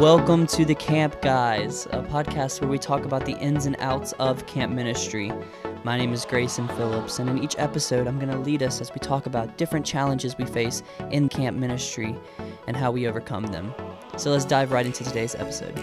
Welcome to the Camp Guys, a podcast where we talk about the ins and outs of camp ministry. My name is Grayson Phillips, and in each episode, I'm going to lead us as we talk about different challenges we face in camp ministry and how we overcome them. So let's dive right into today's episode.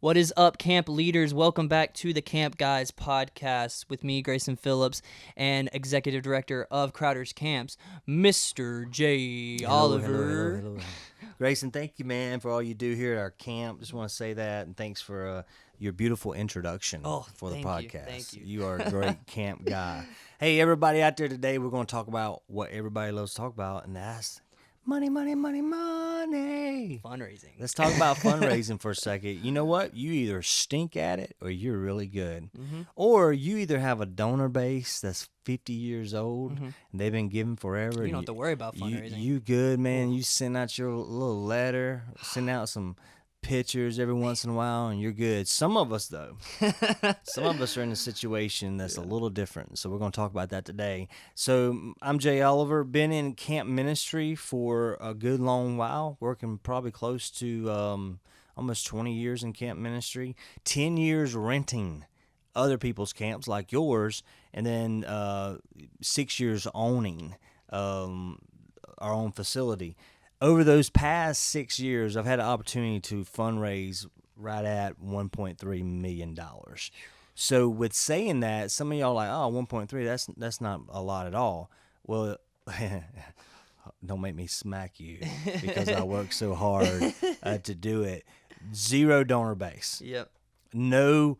What is up, camp leaders? Welcome back to the Camp Guys podcast with me, Grayson Phillips, and Executive Director of Crowder's Camps, Mr. J. Oliver. Hello. Grayson, thank you, man, for all you do here at our camp. Just want to say that, and thanks for your beautiful introduction for the podcast. Thank you. You are a great camp guy. Hey, everybody out there today, we're going to talk about what everybody loves to talk about, and that's money. Fundraising. Let's talk about fundraising for a second. You know what? You either stink at it or you're really good. Mm-hmm. Or you either have a donor base that's 50 years old and they've been giving forever. You don't have to worry about fundraising. You good, man. You send out your little letter, send out some pictures every once in a while, and you're good. Some of us, though, are in a situation that's a little different. So we're going to talk about that today. So I'm Jay Oliver, been in camp ministry for a good long while, working probably close to almost 20 years in camp ministry, 10 years renting other people's camps like yours, and then 6 years owning our own facility. Over those past 6 years, I've had an opportunity to fundraise right at $1.3 million. So with saying that, some of y'all are like, oh, 1.3, that's not a lot at all. Well, don't make me smack you because I worked so hard to do it. Zero donor base. Yep. No,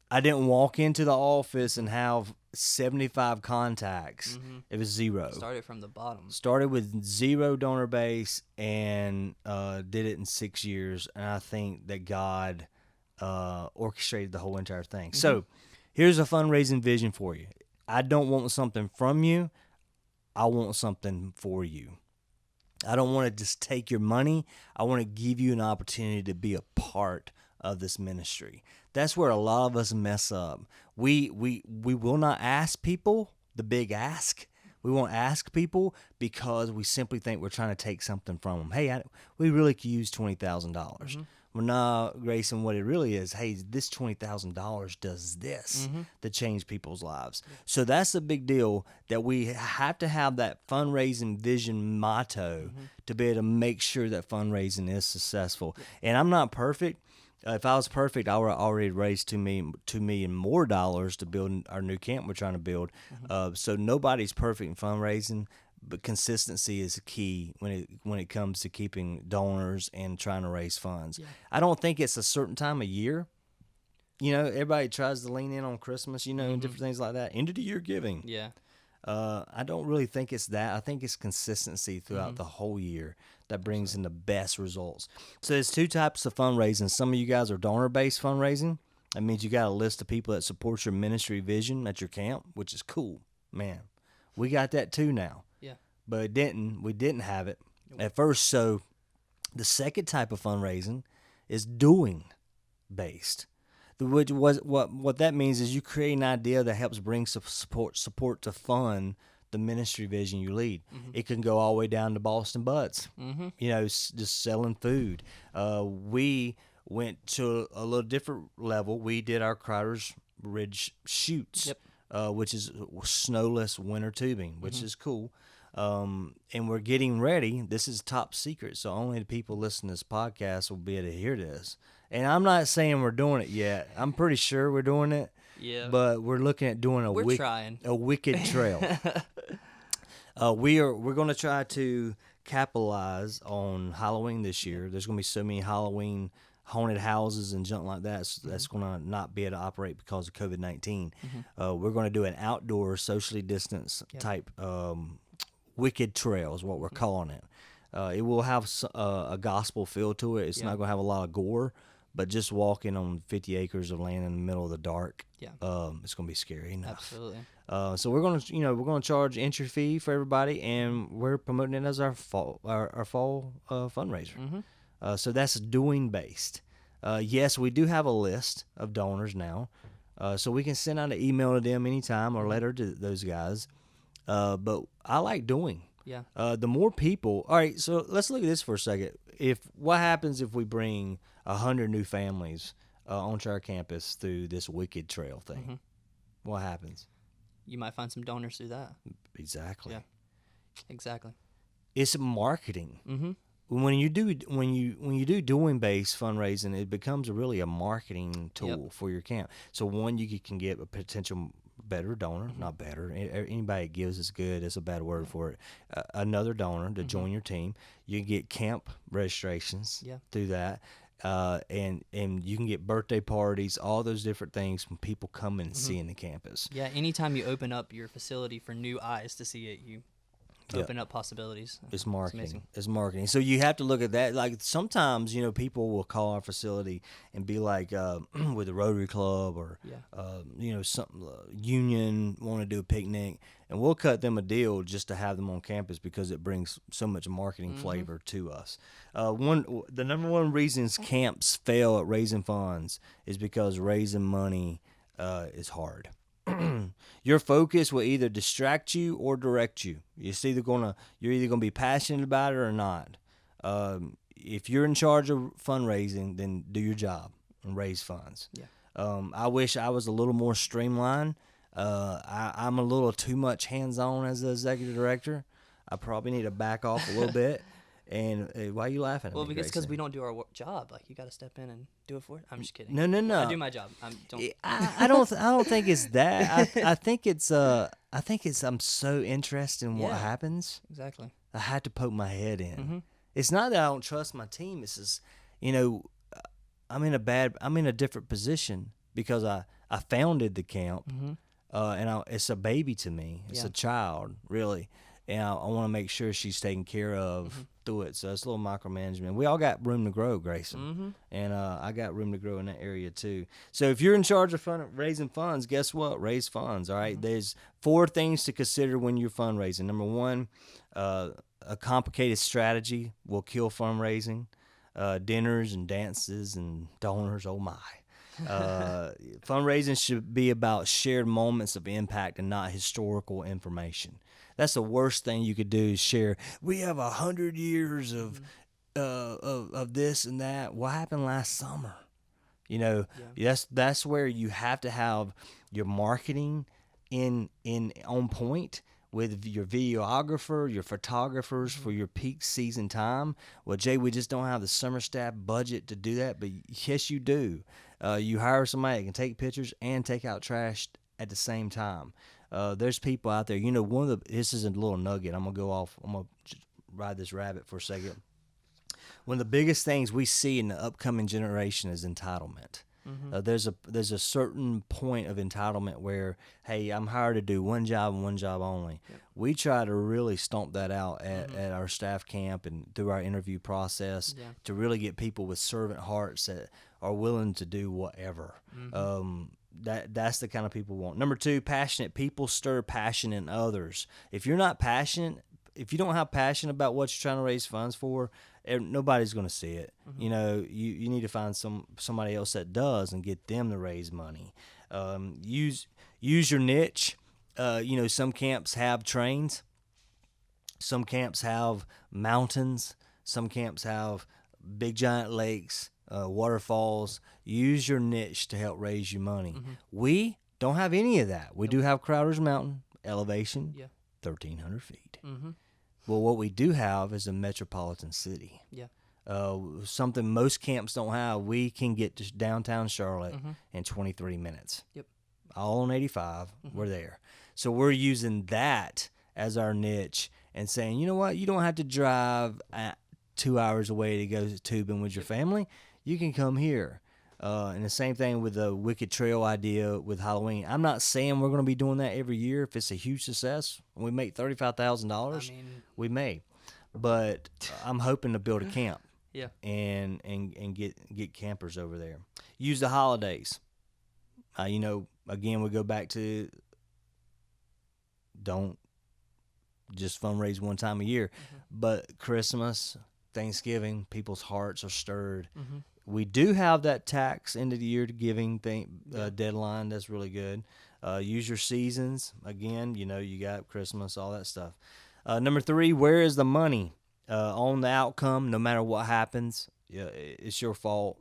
I didn't walk into the office and have 75 contacts. It was zero. Started from the bottom. Started with zero donor base and did it in 6 years. And I think that God orchestrated the whole entire thing. So here's a fundraising vision for you. I don't want something from you. I want something for you. I don't want to just take your money. I want to give you an opportunity to be a part of this ministry. That's where a lot of us mess up. We will not ask people the big ask. We won't ask people because we simply think we're trying to take something from them. Hey, we really could use $20,000. Well, no, Grayson, what it really is, hey, this $20,000 does this to change people's lives. So that's the big deal, that we have to have that fundraising vision motto to be able to make sure that fundraising is successful. And I'm not perfect. If I was perfect, I would have already raised $2 million more to build our new camp we're trying to build. So nobody's perfect in fundraising, but consistency is key when it comes to keeping donors and trying to raise funds. Yeah. I don't think it's a certain time of year. You know, everybody tries to lean in on Christmas, and different things like that. End of the year giving. Yeah. I don't really think it's that. I think it's consistency throughout the whole year that brings in the best results. So there's two types of fundraising. Some of you guys are donor-based fundraising. That means you got a list of people that support your ministry vision at your camp, which is cool. Man, we got that too now. Yeah. But we didn't have it at first. So the second type of fundraising is doing-based. Which was what that means is you create an idea that helps bring support to fund the ministry vision you lead. It can go all the way down to Boston Butts, just selling food. We went to a little different level. We did our Crowder's Ridge Chutes, which is snowless winter tubing, which is cool. And we're getting ready. This is top secret, so only the people listening to this podcast will be able to hear this. And I'm not saying we're doing it yet. I'm pretty sure we're doing it. Yeah. But we're looking at doing a wicked trail. We're going to try to capitalize on Halloween this year. There's going to be so many Halloween haunted houses and junk like that. So that's going to not be able to operate because of COVID-19. We're going to do an outdoor, socially distanced type wicked trail is what we're calling it. It will have a gospel feel to it. It's not going to have a lot of gore. But just walking on 50 acres of land in the middle of the dark, it's going to be scary enough. Absolutely. So we're going to charge entry fee for everybody, and we're promoting it as our fall fundraiser. So that's doing based. Yes, we do have a list of donors now. So we can send out an email to them anytime or letter to those guys. But I like doing. Yeah. The more people. All right, so let's look at this for a second. What happens if we bring 100 new families onto our campus through this Wicked Trail thing? Mm-hmm. What happens? You might find some donors through that. Exactly. Yeah. Exactly. It's marketing. Mm-hmm. When you do doing based fundraising, it becomes really a marketing tool for your camp. So one, you can get a potential better donor, not better. Anybody that gives is good. It's a bad word for it. Another donor to join your team. You get camp registrations through that. And you can get birthday parties, all those different things from people coming and seeing the campus. Yeah, anytime you open up your facility for new eyes to see it, you open up possibilities. It's marketing. Amazing. It's marketing. So you have to look at that. Like sometimes, people will call our facility and be like, with the Rotary Club or, some union want to do a picnic, and we'll cut them a deal just to have them on campus because it brings so much marketing flavor to us. The number one reasons camps fail at raising funds is because raising money is hard. Your focus will either distract you or direct you. You're either gonna be passionate about it or not. If you're in charge of fundraising, then do your job and raise funds. Yeah. I wish I was a little more streamlined. I'm a little too much hands-on as the executive director. I probably need to back off a little bit. And why are you laughing at me? Well, because we don't do our job. Like, you got to step in and do it for it. I'm just kidding. No. I do my job. I don't think it's that. I think it's I'm so interested in what happens. Exactly. I had to poke my head in. Mm-hmm. It's not that I don't trust my team. It's just, I'm in a different position because I founded the camp, and it's a baby to me. It's a child, really. And I want to make sure she's taken care of through it. So it's a little micromanagement. We all got room to grow, Grayson. And I got room to grow in that area too. So if you're in charge of raising funds, guess what? Raise funds, all right? There's 4 things to consider when you're fundraising. Number 1, a complicated strategy will kill fundraising. Dinners and dances and donors, oh my. Fundraising should be about shared moments of impact and not historical information. That's the worst thing you could do is share. We have 100 years of this and that. What happened last summer? That's where you have to have your marketing in on point with your videographer, your photographers for your peak season time. Well, Jay, we just don't have the summer staff budget to do that, but yes, you do. You hire somebody that can take pictures and take out trash at the same time. There's people out there. This is a little nugget. I'm gonna just ride this rabbit for a second. One of the biggest things we see in the upcoming generation is entitlement. There's a certain point of entitlement where, hey, I'm hired to do one job and one job only. Yep. We try to really stomp that out at our staff camp and through our interview process to really get people with servant hearts that are willing to do whatever. That's the kind of people we want. Number 2, passionate people stir passion in others. If you're not passionate, if you don't have passion about what you're trying to raise funds for, nobody's going to see it. You need to find somebody else that does and get them to raise money. Use your niche. Some camps have trains. Some camps have mountains. Some camps have big giant lakes, waterfalls. Use your niche to help raise you money. We don't have any of that. We do have Crowder's Mountain, elevation, 1,300 feet. Well, what we do have is a metropolitan city. Something most camps don't have. We can get to downtown Charlotte in 23 minutes. All on 85, we're there. So we're using that as our niche and saying, you know what, you don't have to drive 2 hours away to go tubing with your family. You can come here. And the same thing with the Wicked Trail idea with Halloween. I'm not saying we're going to be doing that every year. If it's a huge success and we make $35,000, we may. But I'm hoping to build a camp and get campers over there. Use the holidays. Again, we go back to don't just fundraise one time a year. But Christmas, Thanksgiving, people's hearts are stirred. We do have that tax end of the year to giving thing deadline. That's really good. Use your seasons. Again, you got Christmas, all that stuff. Number 3, where is the money? On the outcome, no matter what happens, it's your fault.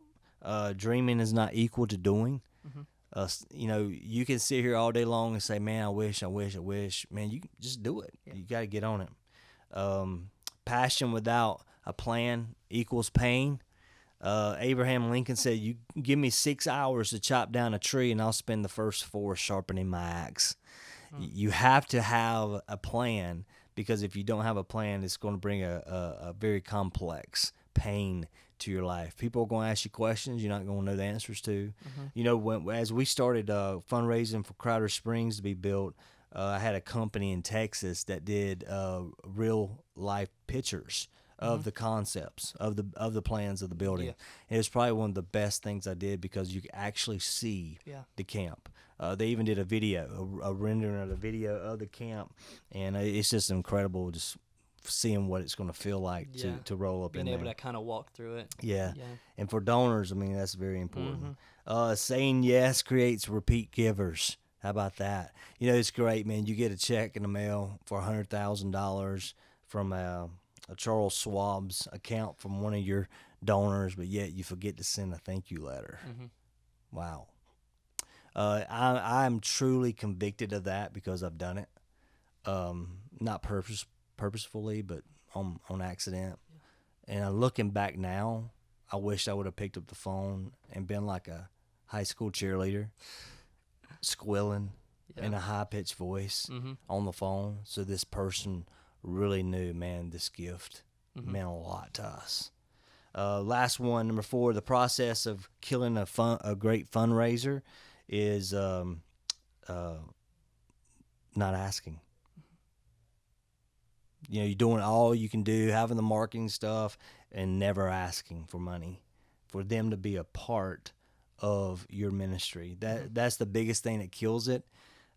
Dreaming is not equal to doing. You can sit here all day long and say, man, I wish. Man, you just do it. You got to get on it. Passion without a plan equals pain. Abraham Lincoln said, you give me 6 hours to chop down a tree and I'll spend the first 4 sharpening my axe. You have to have a plan, because if you don't have a plan, it's going to bring a very complex pain to your life. People are going to ask you questions you're not going to know the answers to. As we started fundraising for Crowder Springs to be built, I had a company in Texas that did real life pictures of the concepts of the plans of the building. And it's probably one of the best things I did, because you could actually see the camp. They even did a video, a rendering of the video of the camp, and it's just incredible just seeing what it's going to feel like to roll up being in there. Being able to kind of walk through it. Yeah. And for donors, I mean, that's very important. Saying yes creates repeat givers. How about that? It's great, man. You get a check in the mail for $100,000 from a Charles Schwab's account from one of your donors, but yet you forget to send a thank you letter. Wow. I'm truly convicted of that, because I've done it. Not purposefully, but on accident. And looking back now, I wish I would have picked up the phone and been like a high school cheerleader, squealing in a high-pitched voice on the phone, so this person really knew, man, this gift meant a lot to us. Last one, number 4, the process of killing a great fundraiser is not asking. You're doing all you can do, having the marketing stuff, and never asking for money, for them to be a part of your ministry. That's the biggest thing that kills it.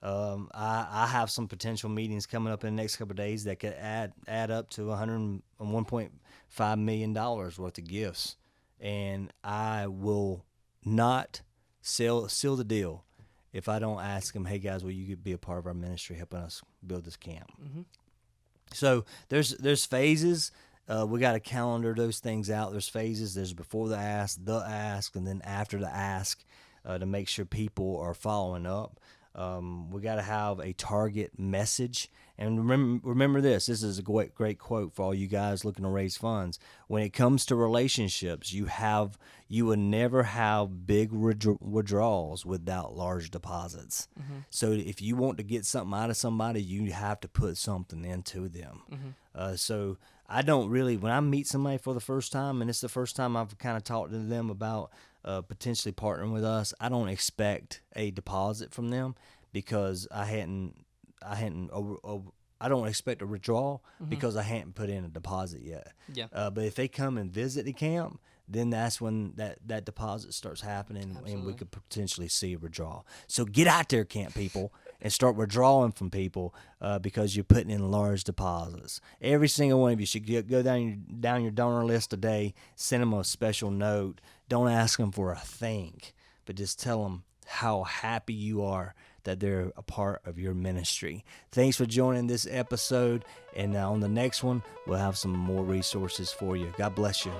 I have some potential meetings coming up in the next couple of days that could add up to $1.5 million worth of gifts, and I will not seal the deal if I don't ask them, hey guys, will you be a part of our ministry helping us build this camp? So there's phases. We got to calendar those things out. There's phases. There's before the ask, and then after the ask, to make sure people are following up. We got to have a target message. And remember this. This is a great quote for all you guys looking to raise funds. When it comes to relationships, you will never have big withdrawals without large deposits. So if you want to get something out of somebody, you have to put something into them. So I don't really, when I meet somebody for the first time, and it's the first time I've kind of talked to them about potentially partnering with us, I don't expect a deposit from them, because I don't expect a withdrawal because I hadn't put in a deposit yet. But if they come and visit the camp, then that's when that deposit starts happening. Absolutely. And we could potentially see a withdrawal. So get out there, camp people, and start withdrawing from people, because you're putting in large deposits. Every single one of you should go down your donor list today, send them a special note. Don't ask them for a thing, but just tell them how happy you are that they're a part of your ministry. Thanks for joining this episode, and on the next one, we'll have some more resources for you. God bless you.